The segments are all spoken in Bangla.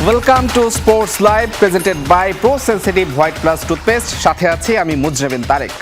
Welcome to sports live presented by pro sensitive white plus toothpaste. সাথে আছি আমি মুজরাবিন তারেক।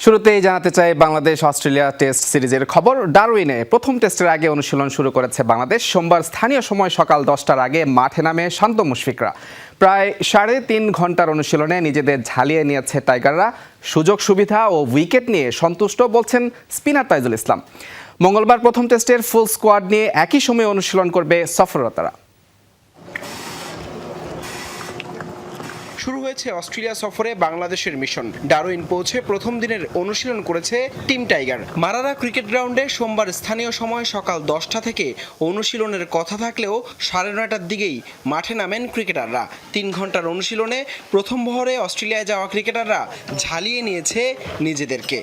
শুরুতেই জানাতে চাই বাংলাদেশ অস্ট্রেলিয়া টেস্ট সিরিজের খবর। ডারউইনে প্রথম টেস্টের আগে অনুশীলন শুরু করেছে বাংলাদেশ। সোমবার স্থানীয় সময় সকাল 10টার আগে মাঠে নামে শান্ত মুশফিকরা। প্রায় 3.5 ঘন্টার অনুশীলনে নিজেদের ঝালিয়ে নিয়েছে টাইগাররা। সুযোগ সুবিধা ও উইকেট নিয়ে সন্তুষ্ট বলছেন স্পিনার তাইজুল ইসলাম। মঙ্গলবার প্রথম টেস্টের ফুল স্কোয়াড নিয়ে একই সময়ে অনুশীলন করবে সফররতরা। শুরু হয়েছে অস্ট্রেলিয়া সফরে বাংলাদেশের মিশন। ডারউইন পৌঁছে প্রথম দিনের অনুশীলন করেছে টিম টাইগার। মারারা ক্রিকেট গ্রাউন্ডে সোমবার স্থানীয় সময় সকাল 10টা থেকে অনুশীলনের কথা থাকলেও 9:30টার দিকেই মাঠে নামেন ক্রিকেটাররা। 3 ঘন্টার অনুশীলনে প্রথম বহরে অস্ট্রেলিয়ায় যাওয়া ক্রিকেটাররা ঝালিয়ে নিয়েছে নিজেদেরকে।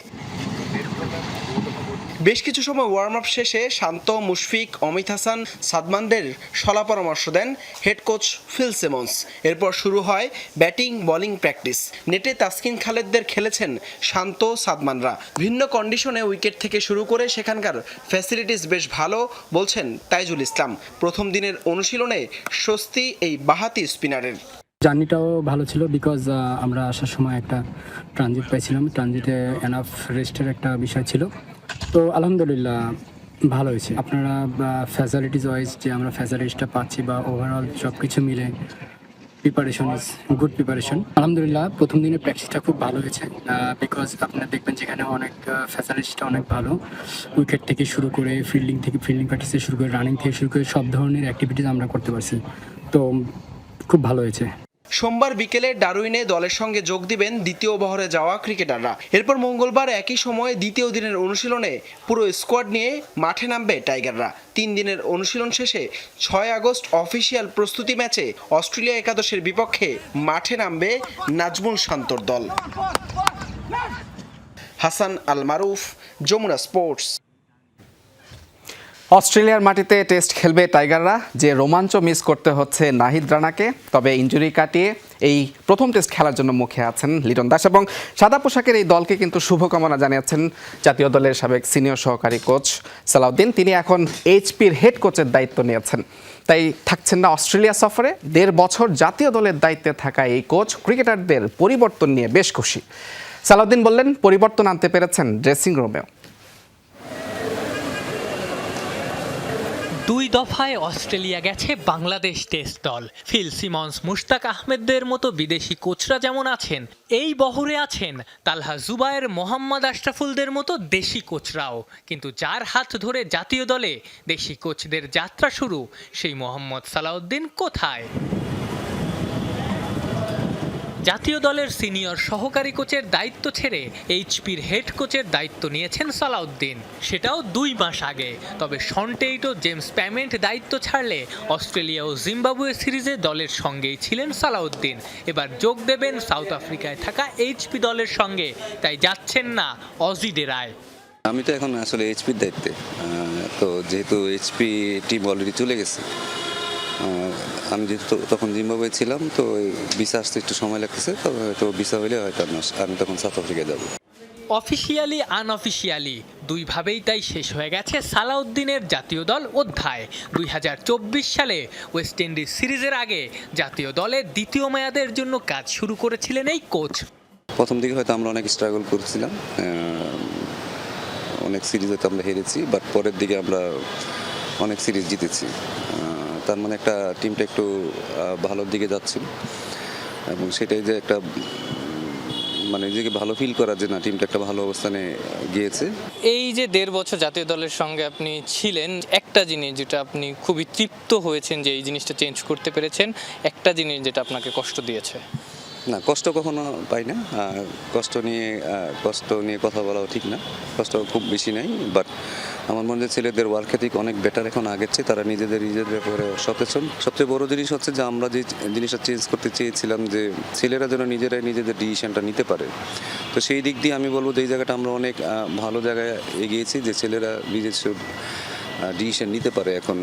বেশ কিছু সময় ওয়ার্ম আপ শেষে শান্ত, মুশফিক, অমিত হাসান, সাদমানদের শলা পরামর্শ দেন হেড কোচ ফিল সিমন্স। এরপর শুরু হয় ব্যাটিং বোলিং প্র্যাকটিস। নেটে তাসকিন খালেদদের খেলেছেন শান্ত, সাদমানরা। ভিন্ন কন্ডিশনে উইকেট থেকে শুরু করে সেখানকার ফ্যাসিলিটিস বেশ ভালো বলছেন তাইজুল ইসলাম। প্রথম দিনের অনুশীলনে স্বস্তি এই বাঁহাতি স্পিনারের। জার্নিটাও ভালো ছিল বিকজ আমরা আসার সময় একটা ট্রানজিট পাইছিলাম। ট্রানজিটে এনাফ রেস্টের একটা বিষয় ছিল, তো আলহামদুলিল্লাহ ভালো হয়েছে। আপনারা ফ্যাসিলিটিস ওয়াইজ যে আমরা ফ্যাসিলিটিসটা পাচ্ছি বা ওভারঅল সব কিছু মিলে প্রিপারেশন ইজ গুড প্রিপারেশন। আলহামদুলিল্লাহ প্রথম দিনের প্র্যাকটিসটা খুব ভালো হয়েছে বিকজ আপনারা দেখবেন যেখানে অনেক ফ্যাসিলিটিসটা অনেক ভালো। উইকেট থেকে শুরু করে ফিল্ডিং প্র্যাকটিস থেকে শুরু করে রানিং থেকে শুরু করে সব ধরনের অ্যাক্টিভিটিস আমরা করতে পারছি, তো খুব ভালো হয়েছে। সোমবার বিকেলে ডারউইনে দলের সঙ্গে যোগ দিবেন দ্বিতীয় বহরে যাওয়া ক্রিকেটাররা। এরপর মঙ্গলবার একই সময়ে দ্বিতীয় দিনের অনুশীলনে পুরো স্কোয়াড নিয়ে মাঠে নামবে টাইগাররা। 3 দিনের অনুশীলন শেষে 6 আগস্ট অফিসিয়াল প্রস্তুতি ম্যাচে অস্ট্রেলিয়া একাদশের বিপক্ষে মাঠে নামবে নাজমুল শান্তর দল। হাসান আল মারুফ, যমুনা স্পোর্টস। অস্ট্রেলিয়ার মাটিতে টেস্ট খেলবে টাইগাররা। যে রোমাঞ্চ মিস করতে হচ্ছে নাহিদ রানাকে। তবে ইনজুরি কাটিয়ে এই প্রথম টেস্ট খেলার জন্য মুখে আছেন লিটন দাস এবং সাদা পোশাকের এই দলকে কিন্তু শুভকামনা জানিয়েছেন জাতীয় দলের সাবেক সিনিয়র সহকারী কোচ সালাউদ্দিন। তিনি এখন এইচপির হেড কোচের দায়িত্ব নিয়েছেন, তাই থাকছেন না অস্ট্রেলিয়া সফরে। 1.5 বছর জাতীয় দলের দায়িত্বে থাকা এই কোচ ক্রিকেটারদের পরিবর্তন নিয়ে বেশ খুশি। সালাউদ্দিন বললেন, পরিবর্তন আনতে পেরেছেন ড্রেসিং রুমেও। 2 দফায় অস্ট্রেলিয়া গেছে বাংলাদেশ টেস্ট দল। ফিল সিমন্স, মুশতাক আহমেদদের মতো বিদেশি কোচরা যেমন আছেন, এই বহরে আছেন তালহা জুবায়ের, মোহাম্মদ আশরাফুলদের মতো দেশি কোচরাও। কিন্তু যার হাত ধরে জাতীয় দলে দেশি কোচদের যাত্রা শুরু, সেই মোহাম্মদ সালাউদ্দিন কোথায়? জাতীয় দলের সিনিয়র সহকারী কোচের দায়িত্ব ছেড়ে এইচপির হেড কোচের দায়িত্ব নিয়েছেন সালাউদ্দিন, সেটাও 2 মাস আগে। তবে শন টেইট ও জেমস প্যামেন্ট দায়িত্ব ছাড়লে অস্ট্রেলিয়া ও জিম্বাবুয়ে সিরিজে দলের সঙ্গেই ছিলেন সালাউদ্দিন। এবার যোগ দেবেন সাউথ আফ্রিকায় থাকা এইচপি দলের সঙ্গে, তাই যাচ্ছেন না অজি ডেরায়। আমি তো এখন আসলে এইচপির দায়িত্বে, তো যেহেতু এইচপি টিম অলরেডি চলে গেছে, আমি যেহেতু তখন জিম্বাবুয়ে ছিলাম, তো ভিসা আসতে একটু সময় লাগতেছে, তবে হয়তো ভিসা হলে হয়তো আমি তখন সাউথ আফ্রিকায় যাব। অফিসিয়ালি আনঅফিসিয়ালি দুইভাবেই তাই শেষ হয়ে গেছে সালাউদ্দিনের জাতীয় দল অধ্যায়। 2024 সালে ওয়েস্ট ইন্ডিজ সিরিজের আগে জাতীয় দলের দ্বিতীয় মেয়াদের জন্য কাজ শুরু করেছিলেন এই কোচ। প্রথম দিকে হয়তো আমরা অনেক স্ট্রাগল করছিলাম, অনেক সিরিজ হয়তো আমরা হেরেছি, বাট পরের দিকে আমরা অনেক সিরিজ জিতেছি। তার মানে একটা টিমটা একটু ভালোর দিকে যাচ্ছিল এবং সেটাই যে একটা মানে নিজেকে ভালো ফিল করা যে না, টিমটা একটা ভালো অবস্থানে গিয়েছে। এই যে 1.5 বছর জাতীয় দলের সঙ্গে আপনি ছিলেন, একটা জিনিস যেটা আপনি খুবই তৃপ্ত হয়েছেন যে এই জিনিসটা চেঞ্জ করতে পেরেছেন, একটা জিনিস যেটা আপনাকে কষ্ট দিয়েছে? না, কষ্ট কখনো পাই না। কষ্ট নিয়ে কথা বলাও ঠিক না, কষ্ট খুব বেশি নাই। বাট আমার মনে হয় ছেলেদের ওয়ার্ক এথিক অনেক বেটার এখন আগের চেয়ে। তারা নিজেদের ব্যাপারে সচেতন। সবচেয়ে বড় জিনিস হচ্ছে যে আমরা যে জিনিসটা চেঞ্জ করতে চেয়েছিলাম, যে ছেলেরা যেন নিজেরাই নিজেদের ডিসিশনটা নিতে পারে। তো সেই দিক দিয়ে আমি বলবো যে এই জায়গাটা আমরা অনেক ভালো জায়গায় এগিয়েছি, যে ছেলেরা নিজস্ব ডিসিশন নিতে পারে এখন।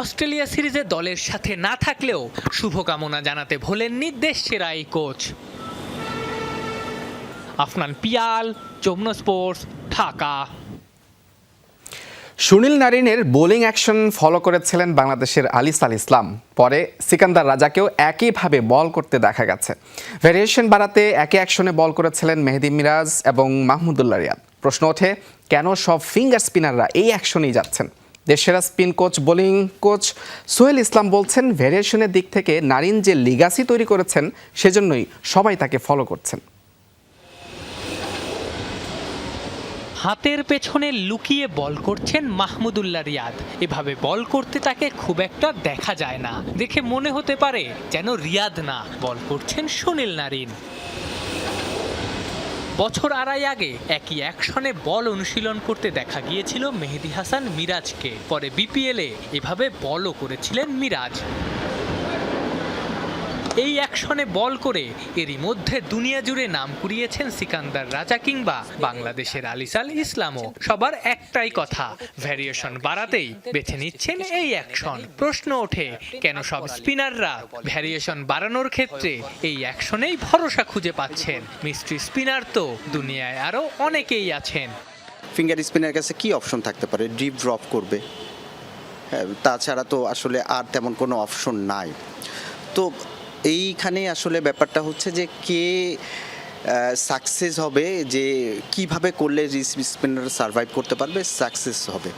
অস্ট্রেলিয়া সিরিজে দলের সাথে না থাকলেও শুভকামনা জানাতে ভোলেননি দেশসেরা এই কোচ। আফনান পিয়াল, যমুনা স্পোর্টস, ঢাকা। সুনীল নারিনের বোলিং অ্যাকশন ফলো করেছিলেন বাংলাদেশের আলিস আল ইসলাম। পরে সিকান্দার রাজাকেও একইভাবে বল করতে দেখা গেছে। ভ্যারিয়েশন বাড়াতে একই অ্যাকশনে বল করেছিলেন মেহেদী মিরাজ এবং মাহমুদুল্লাহ রিয়াদ। প্রশ্ন ওঠে, কেন সব ফিঙ্গার স্পিনাররা এই অ্যাকশনেই যাচ্ছেন? দেশসেরা spin coach bowling coach Sohel Islam বলছেন, ভ্যারিয়েশনের দিক থেকে নারিন যে লিগাসি তৈরি করেছেন সেজন্যই সবাই তাকে ফলো করছেন। হাতের পেছনে লুকিয়ে বল করছেন মাহমুদুল্লাহ রিয়াদ। এভাবে বল করতে তাকে খুব একটা দেখা যায় না, দেখে মনে হতে পারে যেন রিয়াদ না, বল করছেন সুনীল নারিন। বছর আড়াই আগে একই অ্যাকশনে বল অনুশীলন করতে দেখা গিয়েছিল মেহেদী হাসান মিরাজকে। পরে বিপিএলে এভাবে বলও করেছিলেন মিরাজ। এই অ্যাকশনে বল করে এরই মধ্যে দুনিয়া জুড়ে নাম কুড়িয়েছেন সিকান্দার রাজা কিংবা বাংলাদেশের আলিস আল ইসলামও। সবার একটাই কথা, ভ্যারিয়েশন বাড়াতেই বেছে নিচ্ছেন এই অ্যাকশন। প্রশ্ন ওঠে, কেন সব স্পিনাররা ভ্যারিয়েশন বাড়ানোর ক্ষেত্রে এই অ্যাকশনেই ভরসা খুঁজে পাচ্ছেন? মিস্ট্রি স্পিনার তো দুনিয়ায় আরও অনেকেই আছেন। ফিঙ্গার স্পিনের কাছে কি অপশন থাকতে পারে? ডিপ ড্রপ করবে, হ্যাঁ, তাছাড়া তো আসলে আর তেমন কোনো অপশন নাই। তো এইখানে আসলে ব্যাপারটা হচ্ছে যে কে সাকসেস হবে, যে কিভাবে করলে স্পিনার সার্ভাইভ করতে পারবে, সাকসেস হবে।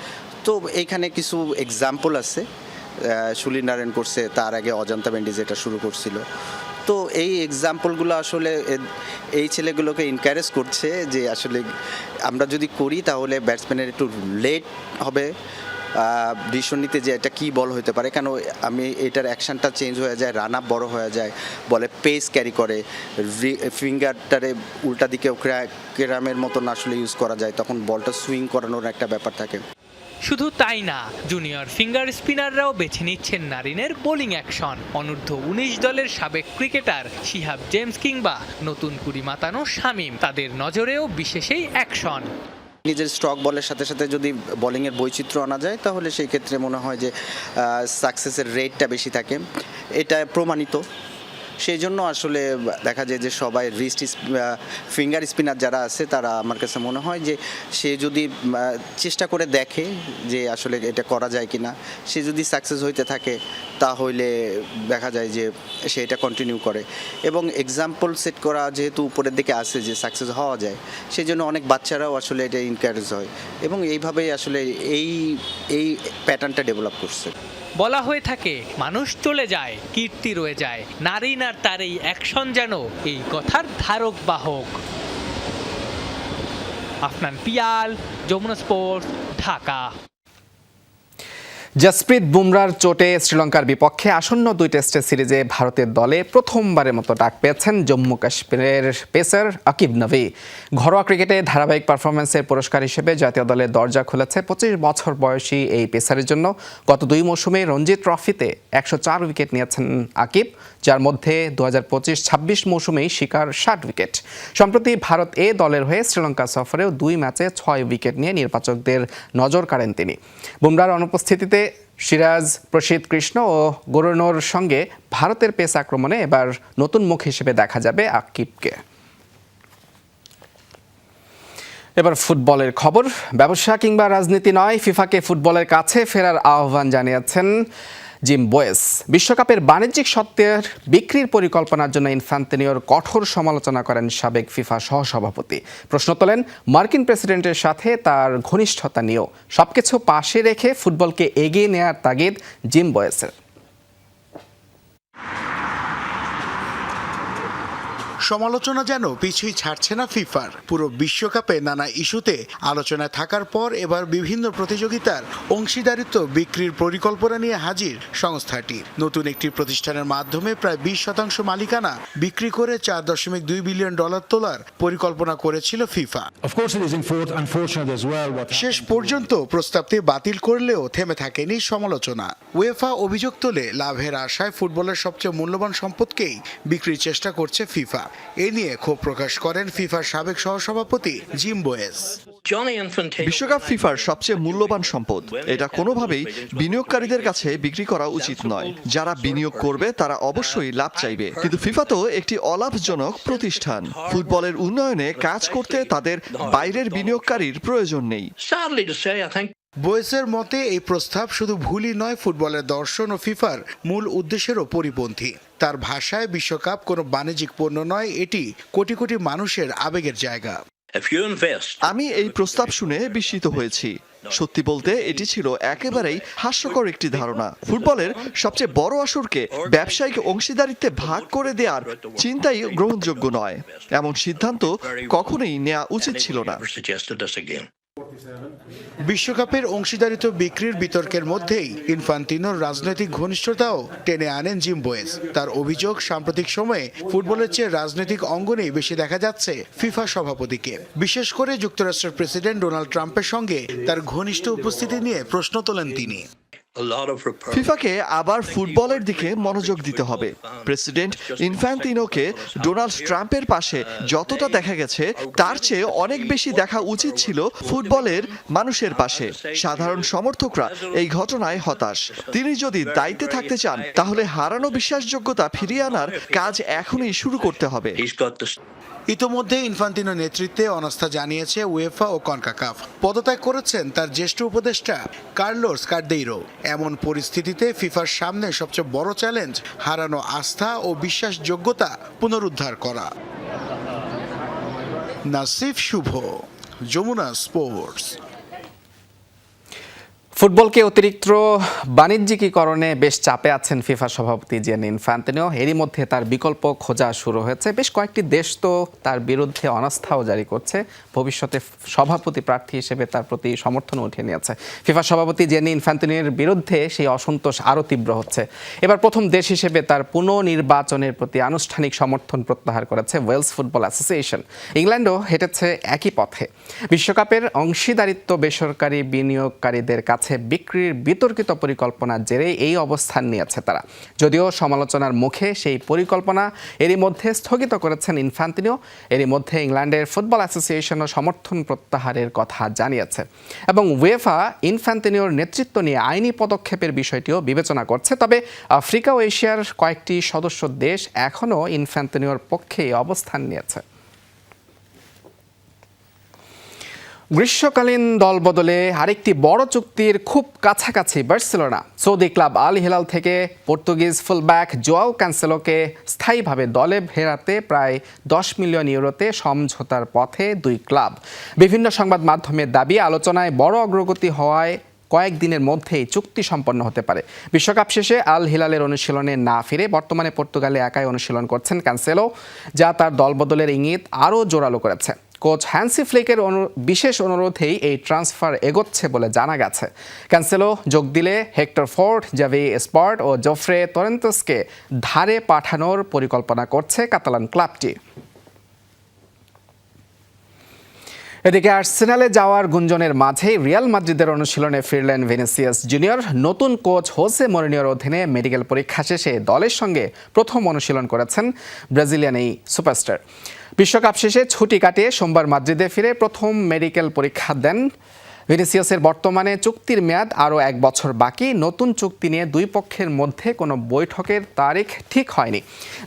তো এইখানে কিছু এক্সাম্পল আছে। সুনীল নারায়ণ করছে, তার আগে অজন্তা মেন্ডিস এটা শুরু করছিল। তো এই এক্সাম্পলগুলো আসলে এই ছেলেগুলোকে এনকারেজ করছে যে আসলে আমরা যদি করি তাহলে ব্যাটসম্যানের একটু লেট হবে ডিসিশন নিতে, যে এটা কী বল হতে পারে, কেন আমি এটার অ্যাকশানটা চেঞ্জ হয়ে যায়, রান আপ বড় হয়ে যায়, বলে পেস ক্যারি করে, ফিঙ্গারটারে উল্টা দিকেও ক্যারামের মতন আসলে ইউজ করা যায়, তখন বলটা সুইং করানোর একটা ব্যাপার থাকে। শুধু তাই না, জুনিয়র ফিঙ্গার স্পিনাররাও বেছে নিচ্ছেন নারিনের বোলিং অ্যাকশন। অনূর্ধ্ব 19 দলের সাবেক ক্রিকেটার শিহাব জেমস কিংবা নতুন কুড়ি মাতানো শামীম, তাদের নজরেও বিশেষ এই অ্যাকশন। নিজের স্ট্রক বলের সাথে সাথে যদি বোলিংয়ের বৈচিত্র্য আনা যায় তাহলে সেই ক্ষেত্রে মনে হয় যে সাকসেসের রেটটা বেশি থাকে, এটা প্রমাণিত। সেই জন্য আসলে দেখা যায় যে সবাই রিস্ট ফিঙ্গার স্পিনার যারা আছে তারা আমার কাছে মনে হয় যে সে যদি চেষ্টা করে দেখে যে আসলে এটা করা যায় কি না, সে যদি সাকসেস হইতে থাকে তাহলে দেখা যায় যে সে এটা কন্টিনিউ করে। এবং এক্সাম্পল সেট করা যেহেতু উপরের দিকে আসে যে সাকসেস হওয়া যায়, সেই জন্য অনেক বাচ্চারাও আসলে এটা এনকারেজ হয় এবং এইভাবেই আসলে এই প্যাটার্নটা ডেভেলপ করছে। বলা হয়ে থাকে, মানুষ চলে যায়, কীর্তি রয়ে যায়। নারিন আর তার এই অ্যাকশন যেন এই কথার ধারক বাহক। আফনান পিয়াল, যমুনা স্পোর্টস, ঢাকা। জসপ্রীত বুমরার চোটে শ্রীলঙ্কার বিপক্ষে আসন্ন 2 টেস্টের সিরিজে ভারতের দলে প্রথমবারের মতো ডাক পেয়েছেন জম্মু কাশ্মীরের পেসার আকিব নবী। ঘরোয়া ক্রিকেটে ধারাবাহিক পারফরমেন্সের পুরস্কার হিসেবে জাতীয় দলের দরজা খুলেছে 25 বছর বয়সী এই পেসারের জন্য। গত 2 মৌসুমে রঞ্জি ট্রফিতে 104 উইকেট নিয়েছেন আকিব, যার মধ্যে 2025-26 মৌসুমেই শিকার 60 উইকেট। সম্প্রতি ভারত এ দলের হয়ে শ্রীলঙ্কা সফরেও 2 ম্যাচে 6 উইকেট নিয়ে নির্বাচকদের নজর কাড়েন তিনি। বুমরার অনুপস্থিতিতে সিরাজ, প্রসিদ্ধ কৃষ্ণ ও গৌরনোর সঙ্গে ভারতের পেস আক্রমণে এবার নতুন মুখ হিসেবে দেখা যাবে আকিবকে। এবার ফুটবলের খবর। ব্যবসা কিংবা রাজনীতি নয়, ফিফাকে ফুটবলের কাছে ফেরার আহ্বান জানিয়েছেন জিম বোয়েস। বিশ্বকাপের বাণিজ্যিক স্বত্বের বিক্রির পরিকল্পনার জন্য ইনফ্যান্তিনোর কঠোর সমালোচনা করেন সাবেক ফিফা সহসভাপতি। প্রশ্ন তোলেন মার্কিন প্রেসিডেন্টের সাথে তার ঘনিষ্ঠতা নিয়েও। সবকিছু পাশে রেখে ফুটবলকে এগিয়ে নেওয়ার তাগিদ জিম বোয়েসের। সমালোচনা যেন পিছুই ছাড়ছে না ফিফার। পুরো বিশ্বকাপে নানা ইস্যুতে আলোচনায় থাকার পর এবার বিভিন্ন প্রতিযোগিতার অংশীদারিত্ব বিক্রির পরিকল্পনা নিয়ে হাজির সংস্থাটি। নতুন একটি প্রতিষ্ঠানের মাধ্যমে প্রায় 20% মালিকানা বিক্রি করে $4.2 বিলিয়ন তোলার পরিকল্পনা করেছিল ফিফা। শেষ পর্যন্ত প্রস্তাবটি বাতিল করলেও থেমে থাকেনি সমালোচনা। উয়েফা অভিযোগ তোলে লাভের আশায় ফুটবলের সবচেয়ে মূল্যবান সম্পদকেই বিক্রির চেষ্টা করছে ফিফা। এ নিয়ে ক্ষোভ প্রকাশ করেন ফিফার সাবেক সহসভাপতি জিম বোয়েস। বিশ্বকাপ ফিফার সবচেয়ে মূল্যবান সম্পদ। এটা কোনোভাবেই বিনিয়োগকারীদের কাছে বিক্রি করা উচিত নয়। যারা বিনিয়োগ করবে তারা অবশ্যই লাভ চাইবে, কিন্তু ফিফা তো একটি অলাভজনক প্রতিষ্ঠান। ফুটবলের উন্নয়নে কাজ করতে তাদের বাইরের বিনিয়োগকারীর প্রয়োজন নেই। বোয়েসের মতে এই প্রস্তাব শুধু ভুলই নয়, ফুটবলের দর্শন ও ফিফার মূল উদ্দেশ্যেরও পরিপন্থী। তার ভাষায় বিশ্বকাপ কোনো বাণিজ্যিক পণ্য নয়, এটি কোটি কোটি মানুষের আবেগের জায়গা। আমি এই প্রস্তাব শুনে বিস্মিত হয়েছি। সত্যি বলতে এটি ছিল একেবারেই হাস্যকর একটি ধারণা। ফুটবলের সবচেয়ে বড় আসরকে ব্যবসায়িক অংশীদারিত্বে ভাগ করে দেওয়ার চিন্তাই গ্রহণযোগ্য নয়। এমন সিদ্ধান্ত কখনোই নেওয়া উচিত ছিল না। বিশ্বকাপের অংশীদারিত্ব বিক্রির বিতর্কের মধ্যেই ইনফান্তিনোর রাজনৈতিক ঘনিষ্ঠতাও টেনে আনেন জিম বোয়েস। তার অভিযোগ, সাম্প্রতিক সময়ে ফুটবলের চেয়ে রাজনৈতিক অঙ্গনেই বেশি দেখা যাচ্ছে ফিফা সভাপতিকে। বিশেষ করে যুক্তরাষ্ট্রের প্রেসিডেন্ট ডোনাল্ড ট্রাম্পের সঙ্গে তার ঘনিষ্ঠ উপস্থিতি নিয়ে প্রশ্ন তোলেন তিনি। ফিফাকে আবার ফুটবলের দিকে মনোযোগ দিতে হবে। প্রেসিডেন্ট ইনফ্যান্তিনোকে ডোনাল্ড ট্রাম্পের পাশে যতটা দেখা গেছে তার চেয়ে অনেক বেশি দেখা উচিত ছিল ফুটবলের মানুষের পাশে। সাধারণ সমর্থকরা এই ঘটনায় হতাশ। তিনি যদি দায়িত্বে থাকতে চান তাহলে হারানো বিশ্বাসযোগ্যতা ফিরিয়ে আনার কাজ এখনই শুরু করতে হবে। ইতোমধ্যে ইনফান্তিনো নেতৃত্বে অনাস্থা জানিয়েছে উয়েফা ও কনকাকাফ। পদত্যাগ করেছেন তার জ্যেষ্ঠ উপদেষ্টা কার্লোস কার্দেইরো। এমন পরিস্থিতিতে ফিফার সামনে সবচেয়ে বড় চ্যালেঞ্জ হারানো আস্থা ও বিশ্বাসযোগ্যতা পুনরুদ্ধার করা। নাসিফ শুভ, যমুনা স্পোর্টস। ফুটবলকে অতিরিক্ত বাণিজ্যিকীকরণে বেশ চাপে আছেন ফিফা সভাপতি জিয়ানি ইনফ্যান্তিনো। এরই মধ্যে তার বিকল্প খোঁজা শুরু হয়েছে। বেশ কয়েকটি দেশ তো তার বিরুদ্ধে অনাস্থাও জারি করছে। ভবিষ্যতে সভাপতি প্রার্থী হিসেবে তার প্রতি সমর্থন উঠিয়ে নিয়েছে। ফিফা সভাপতি জিয়ানি ইনফ্যান্তিনোর বিরুদ্ধে সেই অসন্তোষ আরও তীব্র হচ্ছে। এবার প্রথম দেশ হিসেবে তার পুনর্নির্বাচনের প্রতি আনুষ্ঠানিক সমর্থন প্রত্যাহার করেছে ওয়েলস ফুটবল অ্যাসোসিয়েশন। ইংল্যান্ডও হেঁটেছে একই পথে। বিশ্বকাপের অংশীদারিত্ব বেসরকারি বিনিয়োগকারীদের কাছে বিক্রির বিতর্কিত পরিকল্পনার জেরে এই অবস্থান নিয়েছে তারা। যদিও সমালোচনার মুখে সেই পরিকল্পনা এরই মধ্যে স্থগিত করেছেন ইনফ্যান্তিনো। এরই মধ্যে ইংল্যান্ডের ফুটবল অ্যাসোসিয়েশনও সমর্থন প্রত্যাহারের কথা জানিয়েছে এবং উয়েফা ইনফ্যান্তিনোর নেতৃত্ব নিয়ে আইনি পদক্ষেপের বিষয়টিও বিবেচনা করছে। তবে আফ্রিকা ও এশিয়ার কয়েকটি সদস্য দেশ এখনও ইনফ্যান্তিনোর পক্ষে অবস্থান নিয়েছে। গ্রীষ্মকালীন দল বদলে আরেকটি বড় চুক্তির খুব কাছাকাছি Barcelona. Saudi club Al Hilal থেকে পর্তুগিজ ফুলব্যাক জোয়াও ক্যান্সেলোকে স্থায়ীভাবে দলে ফেরাতে প্রায় 10 মিলিয়ন ইউরোতে সমঝোতার পথে দুই ক্লাব। বিভিন্ন সংবাদ মাধ্যমের দাবি, আলোচনায় বড় অগ্রগতি হওয়ায় কয়েকদিনের মধ্যেই চুক্তি সম্পন্ন হতে পারে। বিশ্বকাপ শেষে আল হিলালের অনুশীলনে না ফিরে বর্তমানে পর্তুগালে একাই অনুশীলন করছেন ক্যান্সেলো, যা তার দলবদলের ইঙ্গিত আরও জোরালো করেছে। কোচ হ্যান্সি ফ্লিকের বিশেষ অনুরোধেই এই ট্রান্সফার এগোচ্ছে বলে জানা গেছে। ক্যান্সেলো যোগ দিলে হেক্টর ফোর্ড, জাভি স্পট ও জোফ্রে তোরেন্তেসকে ধারে পাঠানোর পরিকল্পনা করছে কাতালান ক্লাবটি। এদিকে আর্সেনালে যাওয়ার গুঞ্জনের মাঝেই রিয়াল মাদ্রিদের অনুশীলনে ফিরলেন ভিনিসিয়াস জুনিয়র। নতুন কোচ হোসে মরিনিওর অধীনে মেডিকেল পরীক্ষা শেষে দলের সঙ্গে প্রথম অনুশীলন করেছেন ব্রাজিলিয়ান এই সুপারস্টার। বিশ্বকাপ শেষে ছুটি কাটিয়ে সোমবার মাদ্রিদে ফিরে প্রথম মেডিকেল পরীক্ষা দেন। ভিনিসিয়াসের বর্তমানে চুক্তির মেয়াদ আরও 1 বছর বাকি। নতুন চুক্তি নিয়ে দুই পক্ষের মধ্যে কোনো বৈঠকের তারিখ ঠিক হয়নি।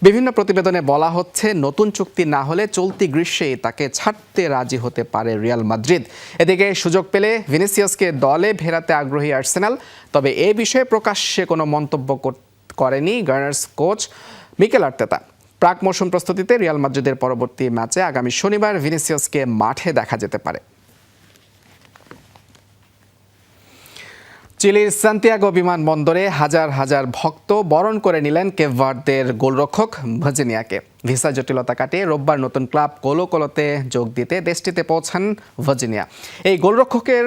বিভিন্ন প্রতিবেদনে বলা হচ্ছে নতুন চুক্তি না হলে চলতি গ্রীষ্মেই তাকে ছাড়তে রাজি হতে পারে রিয়াল মাদ্রিদ। এদিকে সুযোগ পেলে ভিনিসিয়াসকে দলে ফেরাতে আগ্রহী আর্সেনাল, তবে এ বিষয়ে প্রকাশ্যে কোনো মন্তব্য করেনি গানার্স কোচ মিকেল আর্তেতা। প্রাক মৌসুম প্রস্তুতিতে রিয়াল মাদ্রিদের পরবর্তী ম্যাচে আগামী শনিবার ভিনিসিয়াসকে মাঠে দেখা যেতে পারে। চিলির সান্তিয়াগো বিমানবন্দরে হাজার হাজার ভক্ত বরণ করে নিলেন কেপ ভার্দের গোলরক্ষক ভার্জিনিয়াকে। ভিসা জটিলতা কাটিয়ে রোববার নতুন ক্লাব কোলো কোলোতে যোগ দিতে দেশটিতে পৌঁছান ভার্জিনিয়া। এই গোলরক্ষকের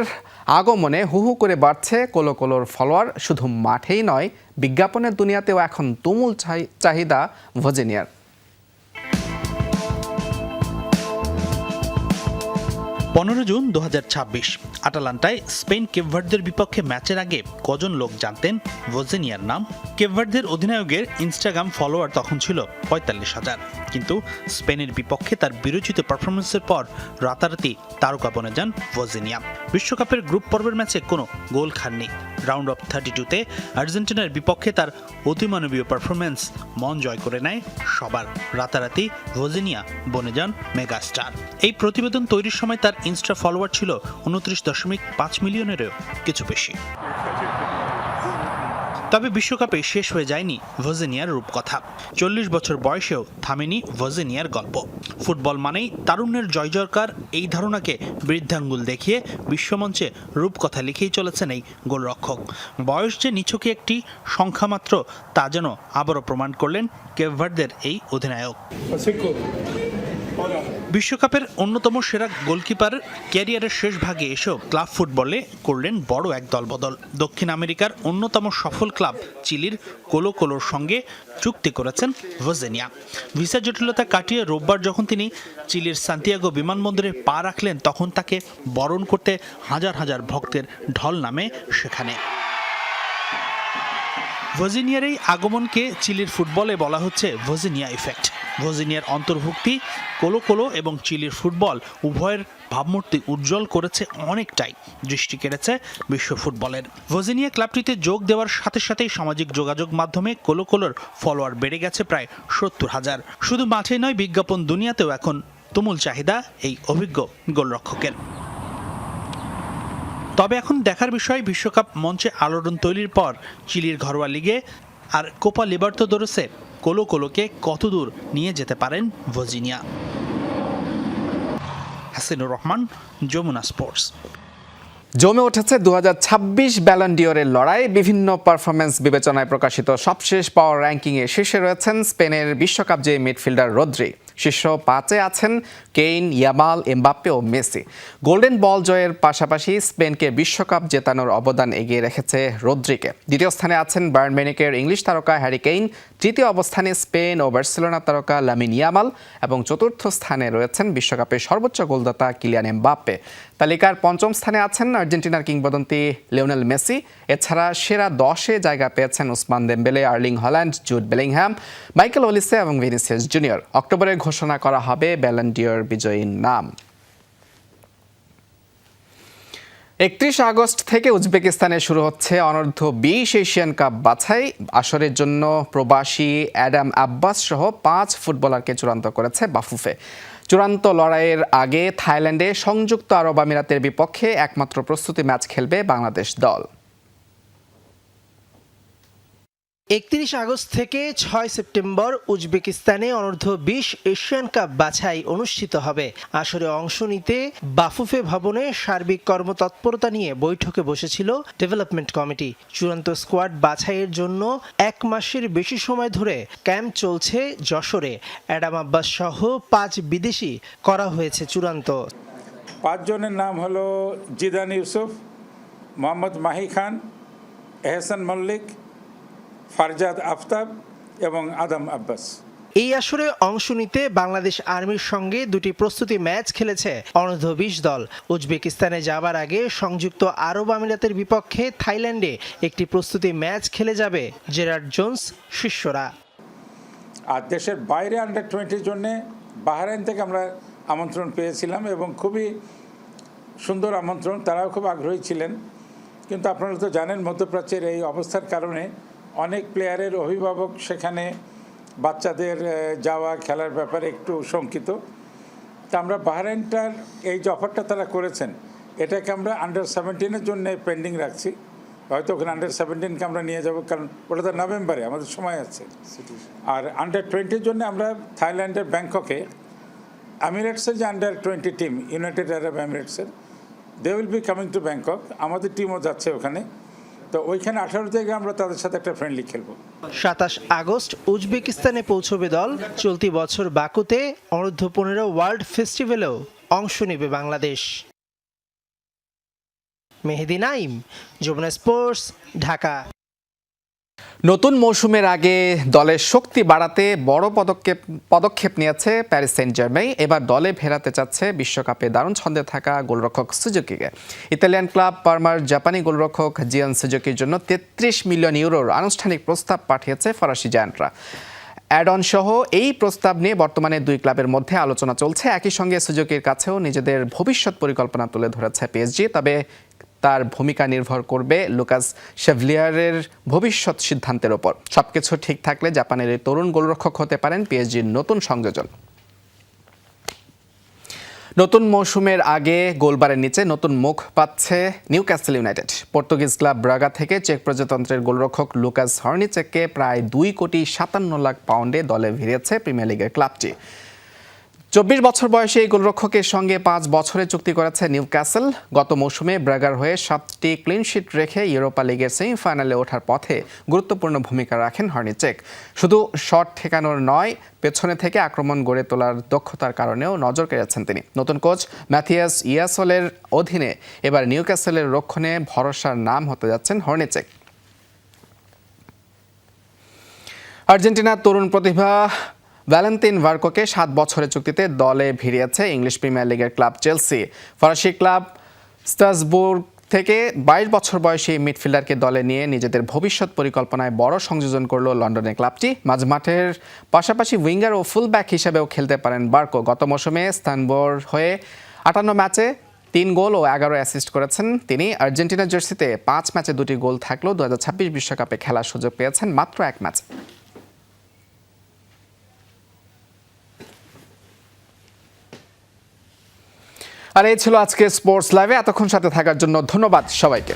আগমনে হু হু করে বাড়ছে কোলো কোলোর ফলোয়ার। শুধু মাঠেই নয়, বিজ্ঞাপনের দুনিয়াতেও এখন তুমুল চাহিদা ভার্জিনিয়ার। 15 জুন 2026 আটালান্টায় স্পেন কেপভার্দের বিপক্ষে ম্যাচের আগে কজন লোক জানতেন ভোজিনিয়ার নাম? কেপভার্দের অধিনায়কের ইনস্টাগ্রাম ফলোয়ার তখন ছিল 45,000, কিন্তু স্পেনের বিপক্ষে তার বিরোচিত পারফরমেন্সের পর রাতারাতি তারকা বনে যান ভোজিনিয়া। বিশ্বকাপের গ্রুপ পর্বের ম্যাচে কোনো গোল খাননি। রাউন্ড অফ 32-তে আর্জেন্টিনার বিপক্ষে তার অতিমানবীয় পারফরমেন্স মন জয় করে নেয় সবার। রাতারাতি ভোজিনিয়া বনে যান মেগাস্টার। এই প্রতিবেদন তৈরির সময় তার ইনস্টা ফলোয়ার ছিল 29.5 মিলিয়নেরও কিছু বেশি। তবে বিশ্বকাপে শেষ হয়ে যায়নি ভোজিনিয়ার রূপকথা। 40 বছর বয়সেও থামেনি ভোজিনিয়ার গল্প। ফুটবল মানেই তারুণ্যের জয়জয়কার, এই ধারণাকে বৃদ্ধাঙ্গুল দেখিয়ে বিশ্বমঞ্চে রূপকথা লিখেই চলেছেন এই গোলরক্ষক। বয়স যে নিছকই একটি সংখ্যা মাত্র, তা যেন আবারও প্রমাণ করলেন কেপভার্দের এই অধিনায়ক। বিশ্বকাপের অন্যতম সেরা গোলকিপার ক্যারিয়ারের শেষ ভাগে এসেও ক্লাব ফুটবলে করলেন বড় এক দলবদল। দক্ষিণ আমেরিকার অন্যতম সফল ক্লাব চিলির কোলো কোলোর সঙ্গে চুক্তি করেছেন ভোজিনিয়া। ভিসা জটিলতা কাটিয়ে রোববার যখন তিনি চিলির সান্তিয়াগো বিমানবন্দরে পা রাখলেন, তখন তাকে বরণ করতে হাজার হাজার ভক্তের ঢল নামে সেখানে। ভোজিনিয়ার এই আগমনকে চিলির ফুটবলে বলা হচ্ছে ভোজিনিয়া ইফেক্ট। ভোজিনিয়ার অন্তর্ভুক্তি কোলো কোলো এবং চিলির ফুটবল উভয়ের ভাবমূর্তি উজ্জ্বল করেছে অনেকটাই, দৃষ্টি কেড়েছে বিশ্ব ফুটবলের। ভোজিনিয়া ক্লাবটিতে যোগ দেওয়ার সাথে সাথেই সামাজিক যোগাযোগ মাধ্যমে কোলো কোলোর ফলোয়ার বেড়ে গেছে প্রায় 70,000। শুধু মাঠে নয়, বিজ্ঞাপন দুনিয়াতেও এখন তুমুল চাহিদা এই অভিজ্ঞ গোলরক্ষকের। তবে এখন দেখার বিষয়, বিশ্বকাপ মঞ্চে আলোড়ন তৈরির পর চিলির ঘরোয়া লিগে আর কোপা লিবার্তাদোরেসে কোলো কোলোকে কতদূর নিয়ে যেতে পারেন ভোজিনিয়া। হাসিনুর রহমান, যমুনা স্পোর্টস। জমে উঠেছে 2026 ব্যালন ডিওরের লড়াই। বিভিন্ন পারফরমেন্স বিবেচনায় প্রকাশিত সবশেষ পাওয়ার র্যাঙ্কিংয়ে শীর্ষে রয়েছেন স্পেনের বিশ্বকাপ জয়ী মিডফিল্ডার রদ্রি। শীর্ষ 5-এ আছেন কেইন, ইয়ামাল, এমবাপ্পে ও মেসি। গোল্ডেন বল জয়ের পাশাপাশি স্পেনকে বিশ্বকাপ জেতানোর অবদান এগিয়ে রেখেছে রদ্রিকে। দ্বিতীয় স্থানে আছেন বায়ার্ন মিউনিখের ইংলিশ তারকা হ্যারি কেইন। তৃতীয় অবস্থানে স্পেন ও বার্সেলোনা তারকা লামিন ইয়ামাল এবং চতুর্থ স্থানে রয়েছেন বিশ্বকাপের সর্বোচ্চ গোলদাতা কিলিয়ান এমবাপ্পে। তালিকার পঞ্চম স্থানে আছেন আর্জেন্টিনার কিংবদন্তি লিওনেল মেসি। এছাড়া সেরা 10-এ জায়গা পেয়েছেন Osman দেমবেলে, Erling Haaland, Jude Bellingham, Michael Olise এবং ভিনিসিয়াস জুনিয়র। অক্টোবরে ঘোষণা করা হবে ব্যালন ডিওর বিজয়ীর নাম। 31 আগস্ট থেকে উজবেকিস্তানে শুরু হচ্ছে অনূর্ধ্ব 20 এশিয়ান কাপ বাছাই। আসরের জন্য প্রবাসী অ্যাডাম আব্বাস সহ 5 ফুটবলারকে চূড়ান্ত করেছে বাফুফে। চূড়ান্ত লড়াইয়ের আগে থাইল্যান্ডে সংযুক্ত আরব আমিরাতের বিপক্ষে একমাত্র প্রস্তুতি ম্যাচ খেলবে বাংলাদেশ দল। 31 আগস্ট থেকে 6 সেপ্টেম্বর উজবেকিস্তানে অনূর্ধ্ব 20 এশিয়ান কাপ বাছাই অনুষ্ঠিত হবে। আসরে অংশ নিতে বাফুফে ভবনে সার্বিক কর্মতৎপরতা নিয়ে বৈঠকে বসেছিল ডেভেলপমেন্ট কমিটি। চূড়ান্ত স্কোয়াড বাছাইয়ের জন্য 1 মাসের বেশি সময় ধরে ক্যাম্প চলছে যশোরে। অ্যাডাম আব্বাস সহ 5 বিদেশি করা হয়েছে চূড়ান্ত। 5 জনের নাম হলো জিদান ইউসুফ, মোহাম্মদ মাহি খান, এহসান মল্লিক, ফারজাদ আফতাব এবং আদম আব্বাস। এই আসরে অংশ নিতে বাংলাদেশ আর্মির সঙ্গে 2টি প্রস্তুতি ম্যাচ খেলেছে অনূর্ধ্ব 20 দল। উজবেকিস্তানে যাবার আগে সংযুক্ত আরব আমিরাতের বিপক্ষে থাইল্যান্ডে একটি প্রস্তুতি ম্যাচ খেলে যাবে জেরার্ড জোন্স শিষ্যরা। আর দেশের বাইরে আন্ডার 20 জন্যে বাহরাইন থেকে আমরা আমন্ত্রণ পেয়েছিলাম এবং খুবই সুন্দর আমন্ত্রণ, তারাও খুব আগ্রহী ছিলেন। কিন্তু আপনারা তো জানেন, মধ্যপ্রাচ্যের এই অবস্থার কারণে অনেক প্লেয়ারের অভিভাবক সেখানে বাচ্চাদের যাওয়া খেলার ব্যাপারে একটু শঙ্কিত। তা আমরা বাহরাইনটার এই যে অফারটা তারা করেছেন, এটাকে আমরা আন্ডার 17-এর জন্য পেন্ডিং রাখছি। হয়তো ওখানে আন্ডার 17কে আমরা নিয়ে যাব, কারণ ওটা তো নভেম্বরে, আমাদের সময় আছে। আর আন্ডার 20-র জন্য আমরা থাইল্যান্ডের ব্যাংককে আমিরেটসের যে আন্ডার 20 টিম, ইউনাইটেড আরব এমিরেটসের, they will be coming to Bangkok. আমাদের টিমও যাচ্ছে ওখানে। তো ওইখানে 18 থেকে আমরা তাদের সাথে একটা ফ্রেন্ডলি খেলবো। 27 আগস্ট উজবেকিস্তানে পৌঁছবে দল। চলতি বছর বাকুতে অনূর্ধ্ব 15 ওয়ার্ল্ড ফেস্টিভ্যালেও অংশ নেবে বাংলাদেশ। মেহেদি নাইম, যমুনা স্পোর্টস, ঢাকা। নতুন মৌসুমের আগে দলের শক্তি বাড়াতে বড় পদক্ষেপ নিয়েছে প্যারিস সেন্ট জার্মেই। এবার দলে ফেরাতে চাচ্ছে বিশ্বকাপে দারুণ ছন্দে থাকা গোলরক্ষক সুজুকিকে। ইতালিয়ান ক্লাব পারমার জাপানি গোলরক্ষক জিয়ান সুজুকির জন্য 33 মিলিয়ন ইউরোর আনুষ্ঠানিক প্রস্তাব পাঠিয়েছে ফরাসি জায়ান্টরা। অ্যাড-অন সহ এই প্রস্তাব নিয়ে বর্তমানে দুই ক্লাবের মধ্যে আলোচনা চলছে। একই সঙ্গে সুজুকির কাছেও নিজেদের ভবিষ্যৎ পরিকল্পনা তুলে ধরেছে পিএসজি। তবে তার ভূমিকা নির্ভর করবে লুকাস শেভলিয়ারের ভবিষ্যৎ সিদ্ধান্তের ওপর। সবকিছু ঠিক থাকলে জাপানের এই তরুণ গোলরক্ষক হতে পারেন পিএসজির নতুন সংযোজন। নতুন মৌসুমের আগে গোলবারের নিচে নতুন মুখ পাচ্ছে Newcastle United. Portuguese club Braga থেকে চেক প্রজাতন্ত্রের গোলরক্ষক লুকাস হর্নিচেককে প্রায় 2,57,00,000 পাউন্ডে দলে ভিড়িয়েছে প্রিমিয়ার লিগের ক্লাবটি। 24 বছর বয়সী এই গোলরক্ষকের সঙ্গে 5 বছরের চুক্তি করেছে নিউক্যাসল। গত মৌসুমে ব্রাগার হয়ে 7টি ক্লিনশিট রেখে ইউরোপা লিগের সেমিফাইনালে ওঠার পথে গুরুত্বপূর্ণ ভূমিকা রাখেন হর্নিচেক। শুধু শট ঠেকানোর নয়, পেছনে থেকে আক্রমণ গড়ে তোলার দক্ষতার কারণেও নজর কেড়েছেন তিনি। নতুন কোচ ম্যাথিয়াস ইয়াসলের অধীনে এবার নিউক্যাসলের রক্ষণে ভরসার নাম হতে যাচ্ছেন হর্নিচেক। আর্জেন্টিনার তরুণ প্রতিভা ভ্যালেন্তিন ভার্কোকে 7 বছরের চুক্তিতে দলে ভিড়িয়েছে ইংলিশ প্রিমিয়ার লিগের ক্লাব চেলসি। ফরাসি ক্লাব স্ট্রাসবুর্গ থেকে 22 বছর বয়সী মিডফিল্ডারকে দলে নিয়ে নিজেদের ভবিষ্যৎ পরিকল্পনায় বড় সংযোজন করল লন্ডনের ক্লাবটি। মাঝমাঠের পাশাপাশি উইঙ্গার ও ফুলব্যাক হিসেবেও খেলতে পারেন বার্কো। গত মৌসুমে স্তানবোর হয়ে 58 ম্যাচে 3 গোল ও 11 অ্যাসিস্ট করেছেন তিনি। আর্জেন্টিনার জার্সিতে 5 ম্যাচে 2টি গোল থাকলেও 2026 বিশ্বকাপে খেলার সুযোগ পেয়েছেন মাত্র 1 ম্যাচ। আর এই ছিল আজকে স্পোর্টস লাইভে। এতক্ষণ সাথে থাকার জন্য ধন্যবাদ সবাইকে।